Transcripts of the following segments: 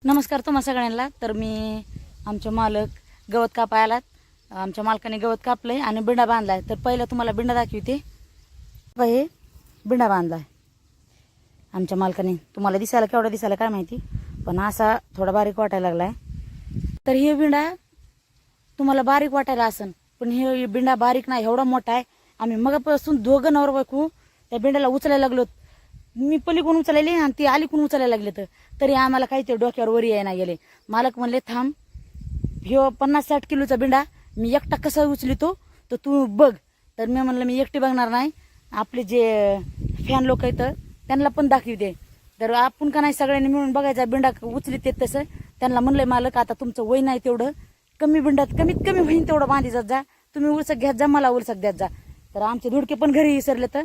नमस्कार तुम्हा सगळ्यांना। तर मी आमचे मालक गवत कापायला आमच्या मालकाने गवत कापलंय आणि बिंडा बांधलाय। तर पहिला तुम्हाला बिंडा दाखवते। हे बिंडा बांधलाय आमच्या मालकाने। तुम्हाला दिसायला केवढा दिसायला काय माहिती, पण असा थोडा बारीक वाटायला लागलाय। तर हे बिंडा तुम्हाला बारीक वाटायला असन, पण हे बिंडा बारीक नाही, एवढा मोठा आहे। आम्ही मगापासून दोघं नवरा बायको त्या बिंड्याला उचलायला लागलो। मी पलीकडून उचलायले आणि ती अलीकडून उचलायला लागले। तरी आम्हाला काही ते डोक्यावर वर यायला गेले। मालक म्हणले थांब, ह्यो 50-60 किलोचा बिंडा मी एकटा कसा उचलितो तर तू बघ। तर मी म्हणलं मी एकटी बघणार नाही, आपले जे फॅन लोक आहेत त्यांना पण दाखवते। तर आपण का नाही सगळ्यांनी मिळून बघायचा बिंडा उचलित येत तसं। त्यांना म्हणलंय मालक आता तुमचं वय नाही तेवढं, कमी बिंडात कमीत कमी होईन तेवढं बांधी जात जा, तुम्ही उलसक घ्यात जा, मला उलसक द्यात जा। तर आमचे धुडके पण घरी विसरले तर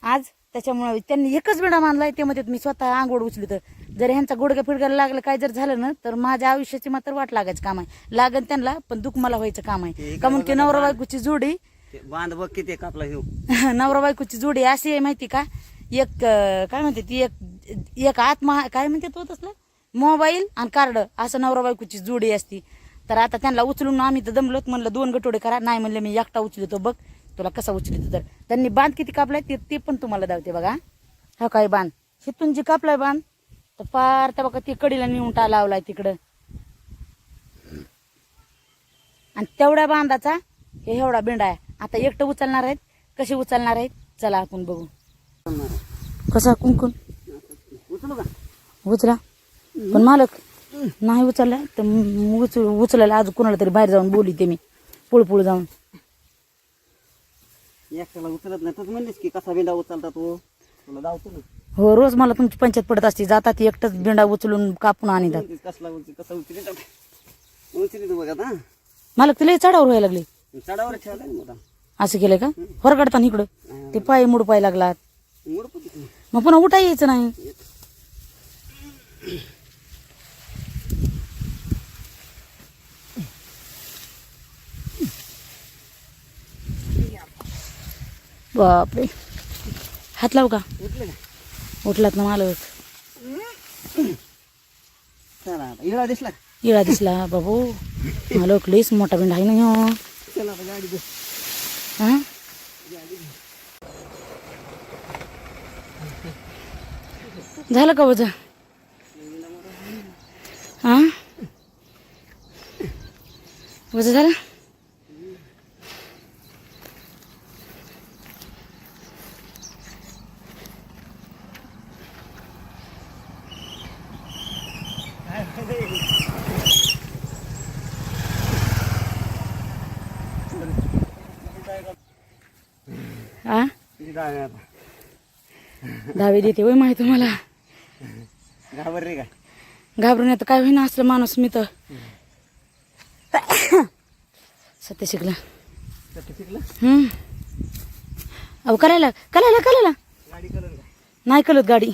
आज, त्याच्यामुळे त्यांनी एकच बिंडा बांधलाय। ते मध्ये मी स्वतः आंघोळ उचली। तर जर ह्यांचा गुडघ्या फिडग्याला लागलं काय जर झालं ना तर माझ्या आयुष्याची मात्र वाट लागायचं काम आहे। लागन त्यांना पण दुःख मला व्हायचं काम आहे। का म्हणून की नवरा बायकोची जोडी बांध बघ किती कापला ह्यो नवरा बायकोची जोडी अशी आहे माहिती का, एक काय म्हणते ती एक आत्मा काय म्हणते तो तसलं मोबाईल आणि कार्ड असं नवरा बायकोची जोडी असती। तर आता त्यांना उचलून आम्ही तर दमलोत, म्हणलं 2 गटोडे करा। नाही म्हणले मी एकटा उचलतो, बघ तुला कसा उचलतो। तर त्यांनी बांध किती कापलाय ते पण तुम्हाला दावते बघा। हा काय बांध हिथून जी कापलाय बांध तर पार त्या बघा ती कडीला नेऊन लावलाय तिकडं। आणि तेवढ्या बांधाचा हे एवढा बिंडा आहे। आता एकटं उचलणार आहेत, कसे उचलणार आहेत चला आपण बघू। कसा कुंकून उचलू का? उचला, पण मालक नाही उचलला तर उचलायला आज कोणाला तरी बाहेर जाऊन बोली ते मी पुळपुळ जाऊन। एकट्याला उचलत नाही, तूच म्हणलीस की कसा बिंडा उचलता तू, तुला धावतो ना। हो, रोज मला तुमची पंचायत पडत असते, जातात एकटंच बिंडा उचलून कापून आणतात। कसला कसा उचली तू बघ आता। मालक तिला चढावर व्हायला लागले, चढावर ठेवला ना मोठा। असं केलंय का? फरगडताना इकडं ते पाय मुड पाय लागलात, मग पुन्हा उठा यायचं नाही। बापरे, हात लावू का? उठलात ना मालक। चला आता इळा दिसला, इळा दिसला बाबू। मालक लईच मोठा बिंडा आहे ना ह्यो। चला आता गाडी दे। हा झालं का वजा? हा वजा झालं? हा दहावी देते वय माहिती तुम्हाला। घाबर रे का? घाबरून येतं काय होईना असलं माणूस मी तर सत्य शिकला। अहो करायला गाडी कलर का? नाही कलत गाडी।